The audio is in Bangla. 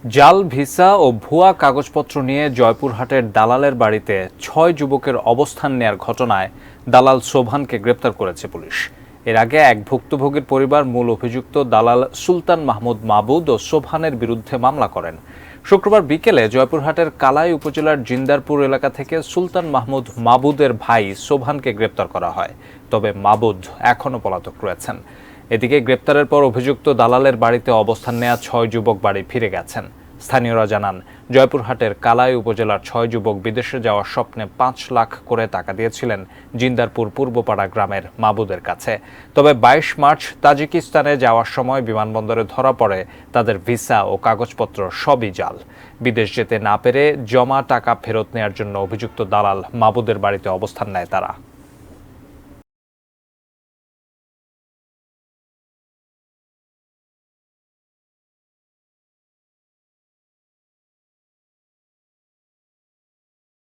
জাল ভিসা ও ভুয়া কাগজপত্র নিয়ে জয়পুরহাটের দালালের বাড়িতে ৬ যুবকের অবস্থান নেয়ার ঘটনায় দালাল সোবহানকে গ্রেপ্তার করেছে পুলিশ। এর আগে এক ভুক্তভোগীর পরিবার মূল অভিযুক্ত দালাল সুলতান মাহমুদ মাবুদ ও সোবহানের বিরুদ্ধে মামলা করেন। শুক্রবার বিকেলে জয়পুরহাটের কালাই উপজেলার জিন্দারপুর এলাকা থেকে সুলতান মাহমুদ মাবুদের ভাই সোবহানকে গ্রেপ্তার করা হয়। তবে মাবুদ এখনও পলাতক রয়েছেন। এদিকে গ্রেপ্তারের পর অভিযুক্ত দালালের বাড়িতে অবস্থান নেওয়া ৬ যুবক বাড়ি ফিরে গেছেন। স্থানীয়রা জানান, জয়পুরহাটের কালাই উপজেলার ৬ যুবক বিদেশে যাওয়ার স্বপ্নে ৫ লাখ করে টাকা দিয়েছিলেন জিন্দারপুর পূর্বপাড়া গ্রামের মাবুদের কাছে। তবে ২২ মার্চ তাজিকিস্তানে যাওয়ার সময় বিমানবন্দরে ধরা পড়ে তাদের ভিসা ও কাগজপত্র সবই জাল। বিদেশ যেতে না পেরে জমা টাকা ফেরত নেওয়ার জন্য অভিযুক্ত দালাল মাবুদের বাড়িতে অবস্থান নেয় তারা।